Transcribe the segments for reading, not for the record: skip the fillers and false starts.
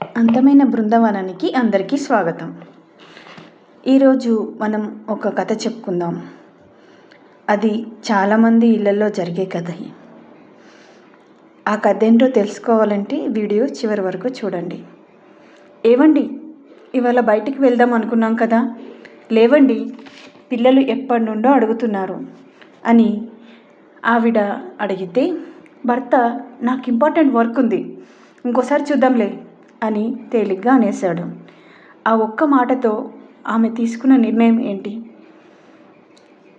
అందమైన బృందావనానికి అందరికీ స్వాగతం. ఈరోజు మనం ఒక కథ చెప్పుకుందాం. అది చాలామంది ఇళ్లలో జరిగే కథ. ఆ కథ ఏంటో తెలుసుకోవాలంటే వీడియో చివరి వరకు చూడండి. ఏవండి, ఇవాళ బయటికి వెళ్దాం అనుకున్నాం కదా, లేవండి, పిల్లలు ఎప్పటి నుండో అడుగుతున్నారు అని ఆవిడ అడిగితే, భర్త నాకు ఇంపార్టెంట్ వర్క్ ఉంది, ఇంకోసారి చూద్దాంలే అని తేలిగ్గా అనేశాడు. ఆ ఒక్క మాటతో ఆమె తీసుకున్న నిర్ణయం ఏంటి?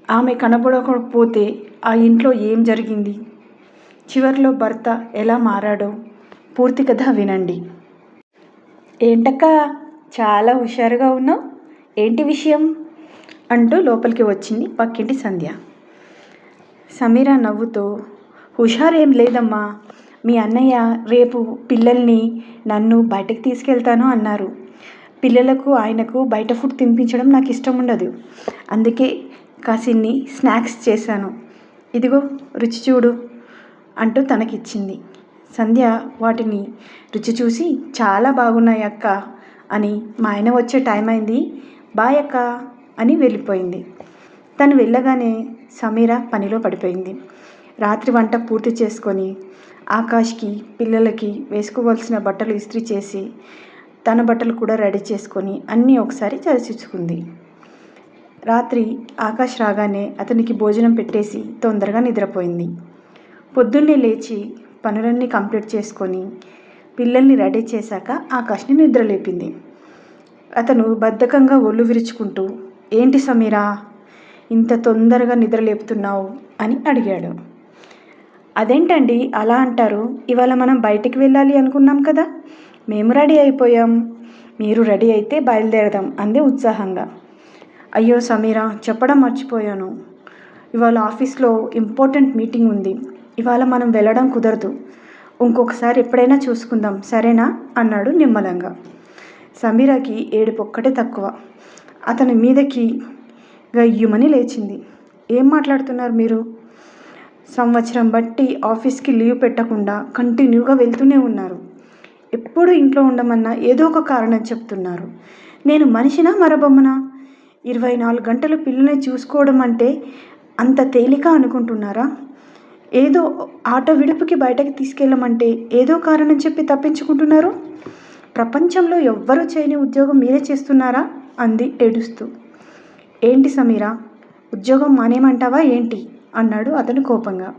ఆమె కనబడకపోతే ఆ ఇంట్లో ఏం జరిగింది? చివరిలో భర్త ఎలా మారాడో పూర్తి కథ వినండి. ఏంటక్క, చాలా హుషారుగా ఉన్నావు, ఏంటి విషయం అంటూ లోపలికి వచ్చింది పక్కింటి సంధ్య. సమీర నవ్వుతో, హుషారు ఏం లేదమ్మా, మీ అన్నయ్య రేపు పిల్లల్ని నన్ను బయటకు తీసుకెళ్తాను అన్నారు. పిల్లలకు ఆయనకు బయట ఫుడ్ తినిపించడం నాకు ఇష్టం ఉండదు, అందుకే కాసిన్ని స్నాక్స్ చేశాను, ఇదిగో రుచి చూడు అంటూ తనకిచ్చింది. సంధ్య వాటిని రుచి చూసి, చాలా బాగున్నాయి అక్క అని, మా ఆయన వచ్చే టైం అయింది, బాయ్ అక్క అని వెళ్ళిపోయింది. తను వెళ్ళగానే సమీర పనిలో పడిపోయింది. రాత్రి వంట పూర్తి చేసుకొని ఆకాష్కి పిల్లలకి వేసుకోవాల్సిన బట్టలు ఇస్త్రీ చేసి తన బట్టలు కూడా రెడీ చేసుకొని అన్నీ ఒకసారి చర్చించుకుంది. రాత్రి ఆకాష్ రాగానే అతనికి భోజనం పెట్టేసి తొందరగా నిద్రపోయింది. పొద్దున్నే లేచి పనులన్నీ కంప్లీట్ చేసుకొని పిల్లల్ని రెడీ చేశాక ఆకాష్ని నిద్రలేపింది. అతను బద్ధకంగా ఒళ్ళు విరుచుకుంటూ, ఏంటి సమీరా, ఇంత తొందరగా నిద్రలేపుతున్నావు అని అడిగాడు. అదేంటండి అలా అంటారు, ఇవాళ మనం బయటికి వెళ్ళాలి అనుకున్నాం కదా, మేము రెడీ అయిపోయాం, మీరు రెడీ అయితే బయలుదేరదాం అంది ఉత్సాహంగా. అయ్యో సమీరా, చెప్పడం మర్చిపోయాను, ఇవాళ ఆఫీస్లో ఇంపార్టెంట్ మీటింగ్ ఉంది, ఇవాళ మనం వెళ్ళడం కుదరదు, ఇంకొకసారి ఎప్పుడైనా చూసుకుందాం సరేనా అన్నాడు నిమ్మలంగా. సమీరాకి ఏడుపొక్కటే తక్కువ. అతని మీదకి గయ్యుమని లేచింది. ఏం మాట్లాడుతున్నారు మీరు? సంవత్సరం బట్టి ఆఫీస్కి లీవ్ పెట్టకుండా కంటిన్యూగా వెళ్తూనే ఉన్నారు, ఎప్పుడు ఇంట్లో ఉండమన్నా ఏదో ఒక కారణం చెప్తున్నారు. నేను మనిషినా మరబొమ్మనా? 24 గంటలు పిల్లల్ని చూసుకోవడం అంటే అంత తేలిక అనుకుంటున్నారా? ఏదో ఆట విడుపుకి బయటకు తీసుకెళ్ళమంటే ఏదో కారణం చెప్పి తప్పించుకుంటున్నారు. ప్రపంచంలో ఎవ్వరూ చేయని ఉద్యోగం మీరే చేస్తున్నారా అంది ఏడుస్తూ. ఏంటి సమీరా, ఉద్యోగం మానేమంటావా ఏంటి అన్నాడు అతను కోపంగా.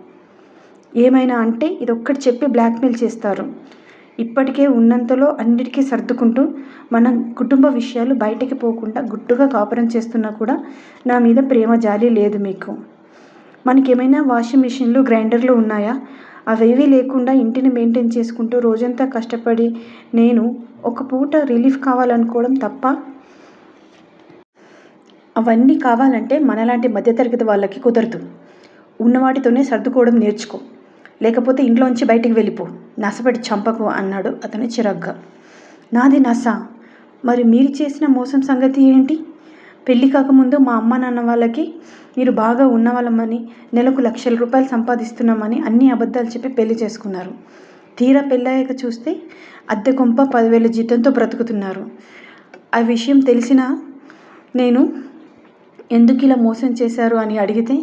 ఏమైనా అంటే ఇదొక్కటి చెప్పి బ్లాక్మెయిల్ చేస్తారు. ఇప్పటికే ఉన్నంతలో అన్నిటికీ సర్దుకుంటూ మన కుటుంబ విషయాలు బయటికి పోకుండా గుట్టుగా కాపురం చేస్తున్నా కూడా నా మీద ప్రేమ జాలి లేదు మీకు. మనకేమైనా వాషింగ్ మిషన్లు గ్రైండర్లు ఉన్నాయా? అవేవీ లేకుండా ఇంటిని మెయింటైన్ చేసుకుంటూ రోజంతా కష్టపడి నేను ఒక పూట రిలీఫ్ కావాలనుకోవడం తప్ప? అవన్నీ కావాలంటే మనలాంటి మధ్యతరగతి వాళ్ళకి కుదరదు. ఉన్నవాటితోనే సర్దుకోవడం నేర్చుకో, లేకపోతే ఇంట్లోంచి బయటికి వెళ్ళిపో, నసపెట్టి చంపకు అన్నాడు అతను చిరాగ్గా. నాది నస? మరి మీరు చేసిన మోసం సంగతి ఏంటి? పెళ్ళి కాకముందు మా అమ్మ నాన్న వాళ్ళకి మీరు బాగా ఉన్నవాళ్ళమని, నెలకు లక్షల రూపాయలు సంపాదిస్తున్నామని అన్ని అబద్ధాలు చెప్పి పెళ్లి చేసుకున్నారు. తీరా పెళ్ళయ్యాక చూస్తే అద్దె కొంప 10,000 జీతంతో బ్రతుకుతున్నారు. ఆ విషయం తెలిసినా నేను ఎందుకు ఇలా మోసం చేశారు అని అడిగితే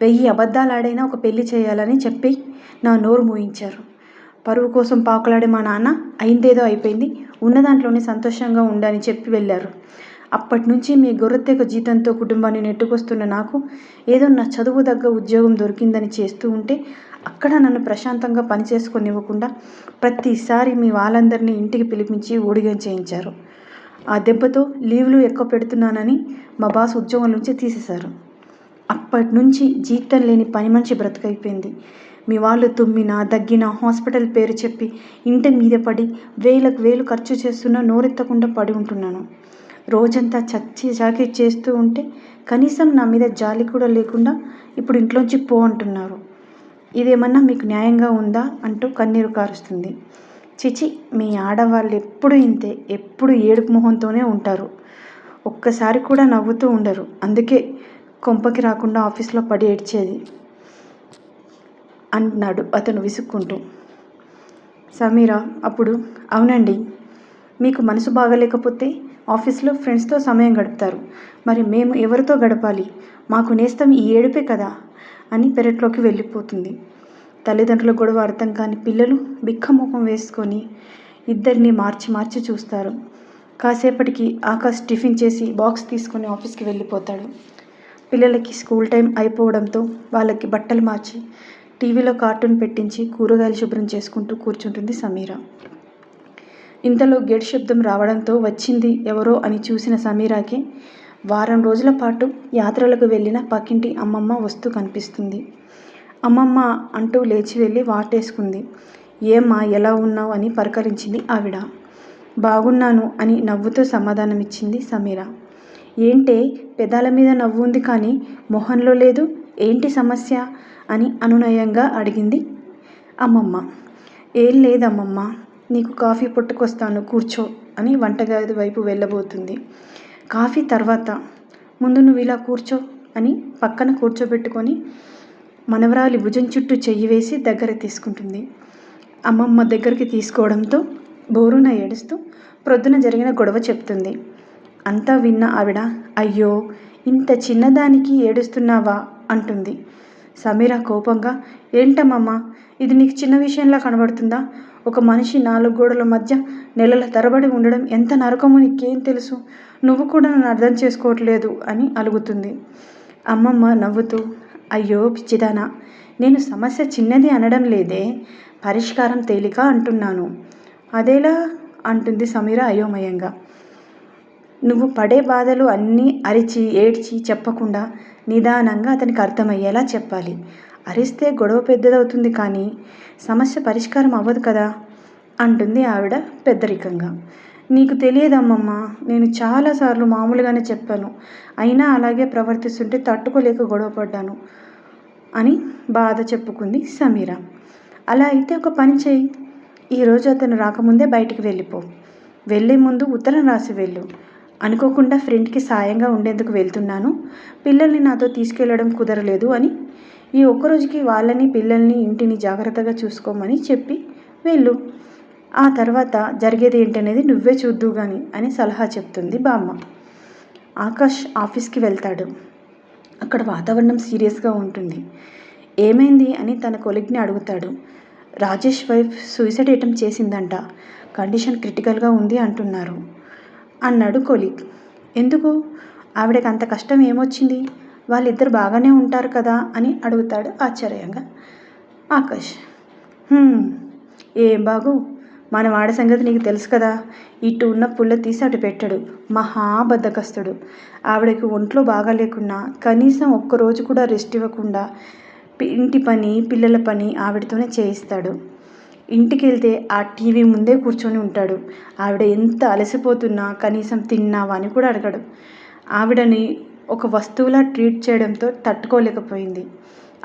1000 అబద్ధాలు ఆడైనా ఒక పెళ్లి చేయాలని చెప్పి నా నోరు మూయించారు. పరువు కోసం పాకులాడే మా నాన్న అయిందేదో అయిపోయింది, ఉన్న దాంట్లోనే సంతోషంగా ఉండని చెప్పి వెళ్ళారు. అప్పటి నుంచి మీ గొర్రెతెగ జీతంతో కుటుంబాన్ని నెట్టుకొస్తున్న నాకు ఏదో నా చదువు దగ్గర ఉద్యోగం దొరికిందని చేస్తూ ఉంటే అక్కడ నన్ను ప్రశాంతంగా పనిచేసుకొనివ్వకుండా ప్రతిసారి మీ వాళ్ళందరినీ ఇంటికి పిలిపించి ఊడిగం చేయించారు. ఆ దెబ్బతో లీవ్లు ఎక్కువ పెడుతున్నానని మా బాస్ ఉద్యోగం నుంచి తీసేశారు. అప్పటి నుంచి జీతం లేని పని మనిషి బ్రతుకైపోయింది. మీ వాళ్ళు తుమ్మినా దగ్గినా హాస్పిటల్ పేరు చెప్పి ఇంటి మీద పడి వేలకు వేలు ఖర్చు చేస్తున్నా నోరెత్తకుండా పడి ఉంటున్నాను. రోజంతా చచ్చి చాకరీ చేస్తూ ఉంటే కనీసం నా మీద జాలి కూడా లేకుండా ఇప్పుడు ఇంట్లోంచి పో అంటున్నారు. ఇదేమన్నా మీకు న్యాయంగా ఉందా అంటూ కన్నీరు కారుస్తుంది. చిచి, మీ ఆడవాళ్ళు ఎప్పుడు ఇంతే, ఎప్పుడు ఏడుపు మొహంతోనే ఉంటారు, ఒక్కసారి కూడా నవ్వుతూ ఉండరు, అందుకే కొంపకి రాకుండా ఆఫీస్లో పడి ఏడ్చేది అన్నాడు అతను విసుక్కుంటూ. సమీర అప్పుడు, అవునండి, మీకు మనసు బాగలేకపోతే ఆఫీస్లో ఫ్రెండ్స్తో సమయం గడుపుతారు, మరి మేము ఎవరితో గడపాలి? మాకు నేస్తం ఈ ఏడుపే కదా అని పెరట్లోకి వెళ్ళిపోతుంది. తల్లిదండ్రుల గొడవ అర్థం కాని పిల్లలు బిక్కమొఖం వేసుకొని ఇద్దరిని మార్చి మార్చి చూస్తారు. కాసేపటికి ఆకాష్ టిఫిన్ చేసి బాక్స్ తీసుకొని ఆఫీస్కి వెళ్ళిపోతాడు. పిల్లలకి స్కూల్ టైం అయిపోవడంతో వాళ్ళకి బట్టలు మార్చి టీవీలో కార్టూన్ పెట్టించి కూరగాయలు శుభ్రం చేసుకుంటూ కూర్చుంటుంది సమీర. ఇంతలో గేట్ శబ్దం రావడంతో వచ్చింది ఎవరో అని చూసిన సమీరాకి వారం రోజుల పాటు యాత్రలకు వెళ్ళిన పక్కింటి అమ్మమ్మ వస్తూ కనిపిస్తుంది. అమ్మమ్మ అంటూ లేచి వెళ్ళి వాటేసుకుంది. ఏమ్మా, ఎలా ఉన్నావు అని పలకరించింది ఆవిడ. బాగున్నాను అని నవ్వుతూ సమాధానమిచ్చింది సమీర. ఏంటే, పెదాల మీద నవ్వు ఉంది కానీ మొహంలో లేదు, ఏంటి సమస్య అని అనునయంగా అడిగింది అమ్మమ్మ. ఏం లేదమ్మమ్మ, నీకు కాఫీ పట్టుకొస్తాను, కూర్చో అని వంటగది వైపు వెళ్ళబోతుంది. కాఫీ తర్వాత, ముందు నువ్వు ఇలా కూర్చో అని పక్కన కూర్చోబెట్టుకొని మనవరాలి భుజం చుట్టూ చెయ్యి వేసి దగ్గర తీసుకుంటుంది. అమ్మమ్మ దగ్గరికి తీసుకోవడంతో బోరున ఏడుస్తూ ప్రొద్దున జరిగిన గొడవ చెప్తుంది. అంతా విన్న ఆవిడ, అయ్యో, ఇంత చిన్నదానికి ఏడుస్తున్నావా అంటుంది. సమీర కోపంగా, ఏంటమ్మమ్మ, ఇది నీకు చిన్న విషయంలా కనబడుతుందా? ఒక మనిషి 4 గోడల మధ్య నెలల తరబడి ఉండడం ఎంత నరకమో నీకేం తెలుసు? నువ్వు కూడా నన్ను అర్థం చేసుకోవట్లేదు అని అలుగుతుంది. అమ్మమ్మ నవ్వుతూ, అయ్యో పిచ్చిదానా, నేను సమస్య చిన్నది అనడం లేదే, పరిష్కారం తేలిక అంటున్నాను. అదేలా అంటుంది సమీర అయోమయంగా. నువ్వు పడే బాధలు అన్నీ అరిచి ఏడ్చి చెప్పకుండా నిదానంగా అతనికి అర్థమయ్యేలా చెప్పాలి. అరిస్తే గొడవ పెద్దదవుతుంది కానీ సమస్య పరిష్కారం అవ్వదు కదా అంటుంది ఆవిడ పెద్దరికంగా. నీకు తెలియదమ్మమ్మ, నేను చాలాసార్లు మామూలుగానే చెప్పాను, అయినా అలాగే ప్రవర్తిస్తుంటే తట్టుకోలేక గొడవపడ్డాను అని బాధ చెప్పుకుంది సమీర. అలా అయితే ఒక పని చేయి, ఈరోజు అతను రాకముందే బయటికి వెళ్ళిపో. వెళ్ళే ముందు ఉత్తరం రాసి వెళ్ళు. అనుకోకుండా ఫ్రెండ్కి సాయంగా ఉండేందుకు వెళ్తున్నాను, పిల్లల్ని నాతో తీసుకెళ్లడం కుదరలేదు అని ఈ ఒక్కరోజుకి వాళ్ళని పిల్లల్ని ఇంటిని జాగ్రత్తగా చూసుకోమని చెప్పి వెళ్ళు. ఆ తర్వాత జరిగేది ఏంటనేది నువ్వే చూద్దు కానీ అని సలహా చెప్తుంది బామ్మ. ఆకాష్ ఆఫీస్కి వెళ్తాడు. అక్కడ వాతావరణం సీరియస్గా ఉంటుంది. ఏమైంది అని తన కొలీగ్ని అడుగుతాడు. రాజేష్ వైఫ్ సూసైడ్ అటెంప్ట్ చేసిందంట, కండిషన్ క్రిటికల్గా ఉంది అంటున్నారు అన్నాడు కొలీగ్. ఎందుకు? ఆవిడకి అంత కష్టం ఏమొచ్చింది? వాళ్ళిద్దరు బాగానే ఉంటారు కదా అని అడుగుతాడు ఆశ్చర్యంగా ఆకాష్. ఏం బాగు, మన వాడి సంగతి నీకు తెలుసు కదా, ఇటు ఉన్న పుల్ల తీసి అటు పెట్టాడు, మహాబద్ధకస్తుడు. ఆవిడకి ఒంట్లో బాగా లేకున్నా కనీసం ఒక్కరోజు కూడా రెస్ట్ ఇవ్వకుండా ఇంటి పని పిల్లల పని ఆవిడతోనే చేయిస్తాడు. ఇంటికి వెళ్తే ఆ టీవీ ముందే కూర్చొని ఉంటాడు. ఆవిడ ఎంత అలసిపోతున్నా కనీసం తిన్నావా అని కూడా అడగడు. ఆవిడని ఒక వస్తువులా ట్రీట్ చేయడంతో తట్టుకోలేకపోయింది.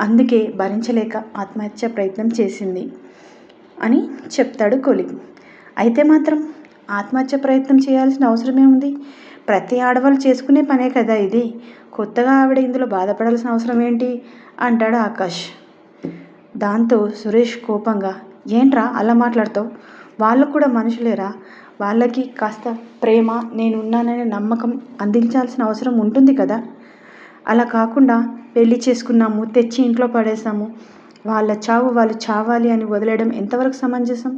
అందుకే భరించలేక ఆత్మహత్య ప్రయత్నం చేసింది అని చెప్తాడు కొలీగ్. అయితే మాత్రం ఆత్మహత్య ప్రయత్నం చేయాల్సిన అవసరమేముంది? ప్రతి ఆడవాళ్ళు చేసుకునే పనే కదా ఇది, కొత్తగా ఆవిడ ఇందులో బాధపడాల్సిన అవసరం ఏంటి అంటాడు ఆకాష్. దాంతో సురేష్ కోపంగా, ఏంట్రా అలా మాట్లాడతావు? వాళ్ళు కూడా మనుషులేరా, వాళ్ళకి కాస్త ప్రేమ నేనున్నాననే నమ్మకం అందించాల్సిన అవసరం ఉంటుంది కదా. అలా కాకుండా పెళ్లి చేసుకున్నాము, తెచ్చి ఇంట్లో పడేసాము, వాళ్ళ చావు వాళ్ళు చావాలి అని వదిలేయడం ఎంతవరకు సమంజసం?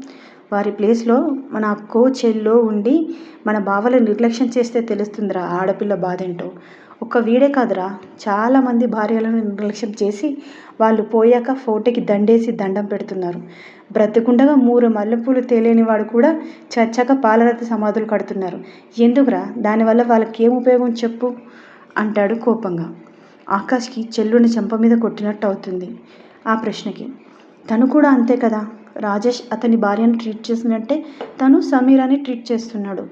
వారి ప్లేస్లో మన అక్కో చెల్లో ఉండి మన బావలు నిర్లక్ష్యం చేస్తే తెలుస్తుందిరా ఆడపిల్ల బాధ ఏంటో. ఒక్క వీడే కాదురా, చాలామంది భార్యలను నిర్లక్ష్యం చేసి వాళ్ళు పోయాక ఫోటోకి దండేసి దండం పెడుతున్నారు. బ్రతికుండగా 3 మల్లెపూలు తేలేని వాడు కూడా చచ్చాక పాలరతి సమాధులు కడుతున్నారు. ఎందుకురా? దానివల్ల వాళ్ళకి ఏం ఉపయోగం చెప్పు అంటాడు కోపంగా. ఆకాష్కి చెల్లుని చెంప మీద కొట్టినట్టు అవుతుంది ఆ ప్రశ్నకి. తను కూడా అంతే కదా, రాజేష్ అతని భార్యను ట్రీట్ చేసినట్టే తను సమీరాని ట్రీట్ చేస్తున్నాడు.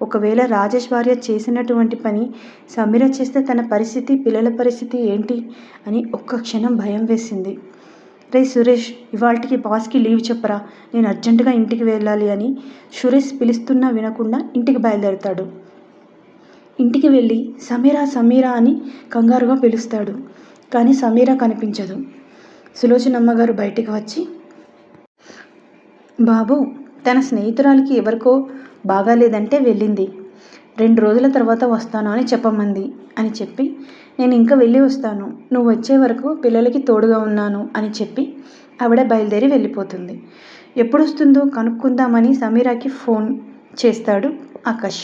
ఒకవేళ రాజేష్ భార్య చేసినటువంటి పని సమీర చేస్తే తన పరిస్థితి, పిల్లల పరిస్థితి ఏంటి అని ఒక్క క్షణం భయం వేసింది. రే సురేష్, ఇవాళకి బాస్కి లీవ్ చెప్పరా, నేను అర్జెంటుగా ఇంటికి వెళ్ళాలి అని సురేష్ పిలుస్తున్నా వినకుండా ఇంటికి బయలుదేరుతాడు. ఇంటికి వెళ్ళి సమీరా సమీరా అని కంగారుగా పిలుస్తాడు. కానీ సమీరా కనిపించదు. సులోచనమ్మ గారు బయటికి వచ్చి, బాబు తన స్నేహితురాలికి ఎవరికో బాగాలేదంటే వెళ్ళింది. 2 రోజుల తర్వాత వస్తాను అని చెప్పమంది అని చెప్పి, నేను ఇంకా వెళ్ళి వస్తాను, నువ్వు వచ్చే వరకు పిల్లలకి తోడుగా ఉన్నాను అని చెప్పి ఆవిడ బయలుదేరి వెళ్ళిపోతుంది. ఎప్పుడొస్తుందో కనుక్కుందామని సమీరాకి ఫోన్ చేస్తాడు ఆకాష్.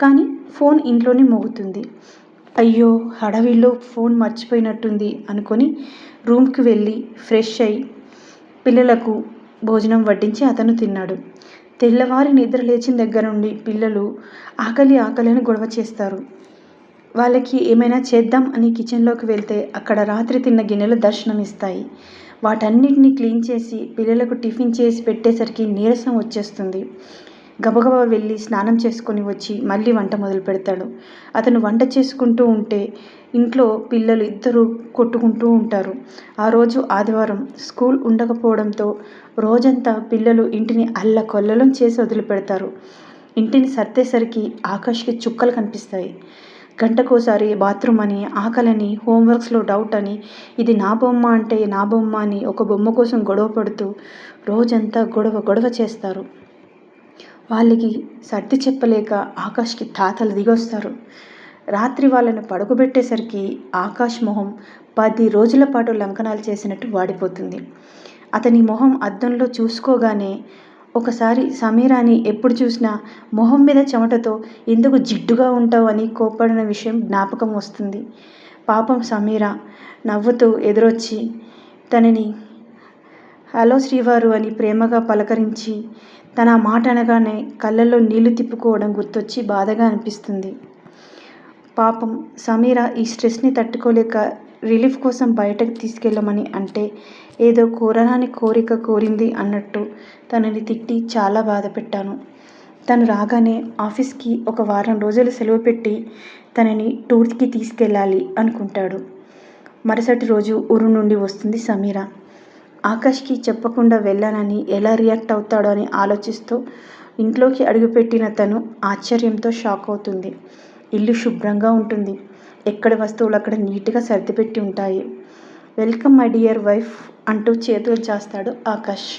కానీ ఫోన్ ఇంట్లోనే మోగుతుంది. అయ్యో, హడావిడిలో ఫోన్ మర్చిపోయినట్టుంది అనుకొని రూమ్కి వెళ్ళి ఫ్రెష్ అయి పిల్లలకు భోజనం వడ్డించి అతను తిన్నాడు. తెల్లవారి నిద్ర లేచిన దగ్గర నుండి పిల్లలు ఆకలి అని గొడవ చేస్తారు. వాళ్ళకి ఏమైనా చేద్దాం అని కిచెన్లోకి వెళ్తే అక్కడ రాత్రి తిన్న గిన్నెలు దర్శనమిస్తాయి. వాటన్నిటిని క్లీన్ చేసి పిల్లలకు టిఫిన్ చేసి పెట్టేసరికి నీరసం వచ్చేస్తుంది. గబగబా వెళ్ళి స్నానం చేసుకొని వచ్చి మళ్ళీ వంట మొదలు పెడతాడు. అతను వంట చేసుకుంటూ ఉంటే ఇంట్లో పిల్లలు ఇద్దరు కొట్టుకుంటూ ఉంటారు. ఆ రోజు ఆదివారం, స్కూల్ ఉండకపోవడంతో రోజంతా పిల్లలు ఇంటిని అల్లకొల్లలం చేసి వదిలిపెడతారు. ఇంటిని సర్దేసరికి ఆకాష్కి చుక్కలు కనిపిస్తాయి. గంటకోసారి బాత్రూమ్ అని, ఆకలని, హోంవర్క్స్లో డౌట్ అని, ఇది నా బొమ్మ అంటే నా బొమ్మ అని ఒక బొమ్మ కోసం గొడవ పడుతూ రోజంతా గొడవ చేస్తారు. వాళ్ళకి సర్ది చెప్పలేక ఆకాష్కి తాతలు దిగొస్తారు. రాత్రి వాళ్ళని పడుకోబెట్టేసరికి ఆకాష్ మొహం 10 రోజుల పాటు లంకనాలు చేసినట్టు వాడిపోతుంది. అతని మొహం అద్దంలో చూసుకోగానే ఒకసారి సమీరాని ఎప్పుడు చూసినా మొహం మీద చెమటతో ఎందుకు జిడ్డుగా ఉంటావు అని కోప్పడిన విషయం జ్ఞాపకం వస్తుంది. పాపం సమీరా నవ్వుతూ ఎదురొచ్చి తనని హలో శ్రీవారు అని ప్రేమగా పలకరించి తన మాట అనగానే కళ్ళల్లో నీళ్లు తిప్పుకోవడం గుర్తొచ్చి బాధగా అనిపిస్తుంది. పాపం సమీర ఈ స్ట్రెస్ని తట్టుకోలేక రిలీఫ్ కోసం బయటకు తీసుకెళ్ళమని అంటే ఏదో కోరరాని కోరిక కోరింది అన్నట్టు తనని తిట్టి చాలా బాధ పెట్టాను. తను రాగానే ఆఫీస్కి ఒక వారం రోజులు సెలవు పెట్టి తనని టూర్కి తీసుకెళ్ళాలి అనుకుంటాడు. మరుసటి రోజు ఊరు నుండి వస్తుంది సమీర. ఆకాష్కి చెప్పకుండా వెళ్ళానని ఎలా రియాక్ట్ అవుతాడో అని ఆలోచిస్తూ ఇంట్లోకి అడుగుపెట్టిన తను ఆశ్చర్యంతో షాక్ అవుతుంది. ఇల్లు శుభ్రంగా ఉంటుంది. ఎక్కడి వస్తువులు అక్కడ నీట్గా సర్దిపెట్టి ఉంటాయి. వెల్కమ్ మై డియర్ వైఫ్ అంటూ చేతులు చాస్తాడు ఆకాష్.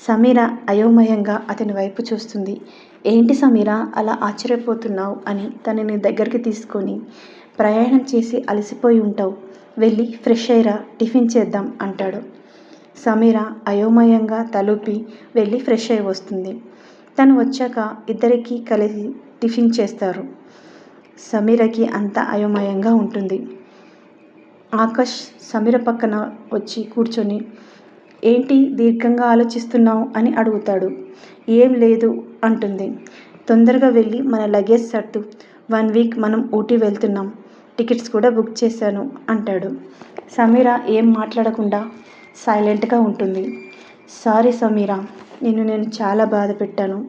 సమీర అయోమయంగా అతని వైపు చూస్తుంది. ఏంటి సమీర అలా ఆశ్చర్యపోతున్నావు అని తనని దగ్గరికి తీసుకొని, ప్రయాణం చేసి అలసిపోయి ఉంటావు, వెళ్ళి ఫ్రెష్ అయ్యిరా, టిఫిన్ చేద్దాం అంటాడు. సమీర అయోమయంగా తలూపి వెళ్ళి ఫ్రెష్ అయి వస్తుంది. తను వచ్చాక ఇద్దరికీ కలిసి టిఫిన్ చేస్తారు. సమీరకి అంత అయోమయంగా ఉంటుంది. ఆకాష్ సమీర పక్కన వచ్చి కూర్చొని, ఏంటి దీర్ఘంగా ఆలోచిస్తున్నావు అని అడుగుతాడు. ఏం లేదు అంటుంది. తొందరగా వెళ్ళి మన లగేజ్ సర్దు, 1 వీక్ మనం ఊటీ వెళ్తున్నాం, టికెట్స్ కూడా బుక్ చేశాను అంటాడు. సమీర ఏం మాట్లాడకుండా సైలెంట్గా ఉంటుంది. సారీ సమీర, నేను చాలా బాధ పెట్టాను.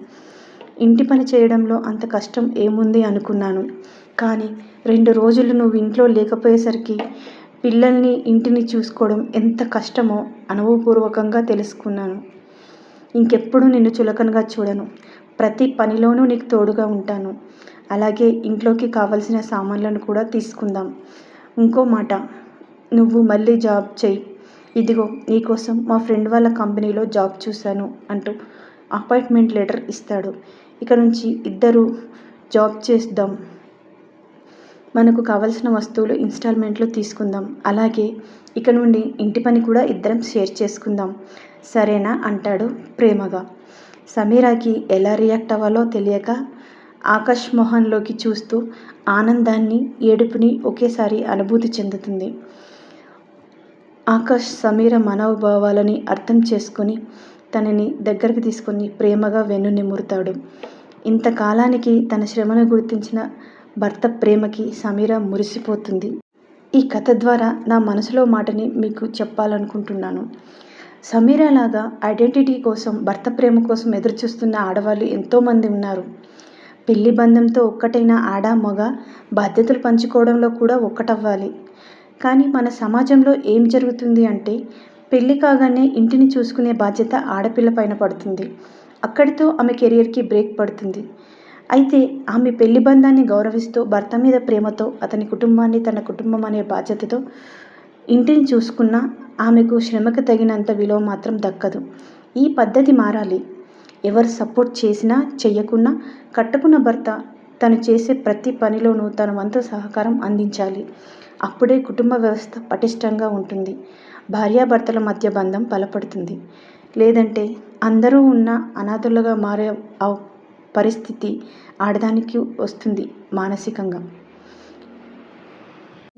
ఇంటి పని చేయడంలో అంత కష్టం ఏముంది అనుకున్నాను. కానీ 2 రోజులు నువ్వు ఇంట్లో లేకపోయేసరికి పిల్లల్ని ఇంటిని చూసుకోవడం ఎంత కష్టమో అనుభవపూర్వకంగా తెలుసుకున్నాను. ఇంకెప్పుడు నిన్ను చులకనగా చూడను. ప్రతి పనిలోనూ నీకు తోడుగా ఉంటాను. అలాగే ఇంట్లోకి కావలసిన సామాన్లను కూడా తీసుకుందాం. ఇంకో మాట, నువ్వు మళ్ళీ జాబ్ చెయ్యి. ఇదిగో నీకోసం మా ఫ్రెండ్ వాళ్ళ కంపెనీలో జాబ్ చూశాను అంటూ అపాయింట్మెంట్ లెటర్ ఇస్తాడు. ఇక నుంచి ఇద్దరు జాబ్ చేద్దాం. మనకు కావలసిన వస్తువులు ఇన్స్టాల్మెంట్లో తీసుకుందాం. అలాగే ఇక నుండి ఇంటి పని కూడా ఇద్దరం షేర్ చేసుకుందాం, సరేనా అంటాడు ప్రేమగా. సమీరాకి ఎలా రియాక్ట్ అవ్వాలో తెలియక ఆకాష్ మొహంలోకి చూస్తూ ఆనందాన్ని, ఏడుపుని ఒకేసారి అనుభూతి చెందుతుంది. ఆకాష్ సమీర మనోభావాలని అర్థం చేసుకొని తనని దగ్గరికి తీసుకొని ప్రేమగా వెన్ను నిమురుతాడు. ఇంతకాలానికి తన శ్రమను గుర్తించిన భర్త ప్రేమకి సమీర మురిసిపోతుంది. ఈ కథ ద్వారా నా మనసులో మాటని మీకు చెప్పాలనుకుంటున్నాను. సమీరలాగా ఐడెంటిటీ కోసం, భర్త ప్రేమ కోసం ఎదురుచూస్తున్న ఆడవాళ్ళు ఎంతోమంది ఉన్నారు. పెళ్లి బంధంతో ఒక్కటైన ఆడ మగ బాధ్యతలు పంచుకోవడంలో కూడా ఒక్కటవ్వాలి. కానీ మన సమాజంలో ఏం జరుగుతుంది అంటే పెళ్లి కాగానే ఇంటిని చూసుకునే బాధ్యత ఆడపిల్ల పైన పడుతుంది. అక్కడితో ఆమె కెరియర్కి బ్రేక్ పడుతుంది. అయితే ఆమె పెళ్లి బంధాన్ని గౌరవిస్తూ భర్త మీద ప్రేమతో అతని కుటుంబాన్ని తన కుటుంబం అనే బాధ్యతతో ఇంటిని చూసుకున్నా ఆమెకు శ్రమకు తగినంత విలువ మాత్రం దక్కదు. ఈ పద్ధతి మారాలి. ఎవరు సపోర్ట్ చేసినా చెయ్యకున్నా కట్టుకున్న భర్త తను చేసే ప్రతి పనిలోనూ తన వంతు సహకారం అందించాలి. అప్పుడే కుటుంబ వ్యవస్థ పటిష్టంగా ఉంటుంది. భార్యాభర్తల మధ్య బంధం బలపడుతుంది. లేదంటే అందరూ ఉన్న అనాథలుగా మారే పరిస్థితి ఆడదానికి వస్తుంది మానసికంగా.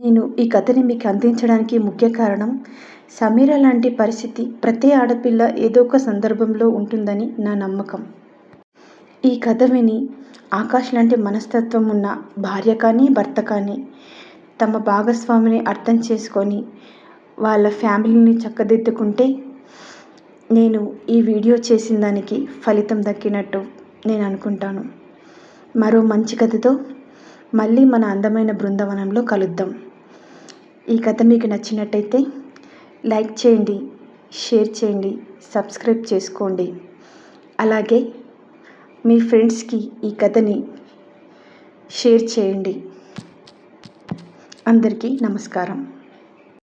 నేను ఈ కథని మీకు అందించడానికి ముఖ్య కారణం సమీర లాంటి పరిస్థితి ప్రతి ఆడపిల్ల ఏదో ఒక సందర్భంలో ఉంటుందని నా నమ్మకం. ఈ కథ విని ఆకాష్ లాంటి మనస్తత్వం ఉన్న భార్య కానీ భర్త కానీ తమ భాగస్వామిని అర్థం చేసుకొని వాళ్ళ ఫ్యామిలీని చక్కదిద్దుకుంటే నేను ఈ వీడియో చేసిన దానికి ఫలితం దక్కినట్టు నేను అనుకుంటాను. మరో మంచి కథతో మళ్ళీ మన అందమైన బృందావనంలో కలుద్దాం. ఈ కథ మీకు నచ్చినట్టయితే లైక్ చేయండి, షేర్ చేయండి, సబ్స్క్రైబ్ చేసుకోండి. అలాగే మీ ఫ్రెండ్స్కి ఈ కథని షేర్ చేయండి. అందరికీ నమస్కారం.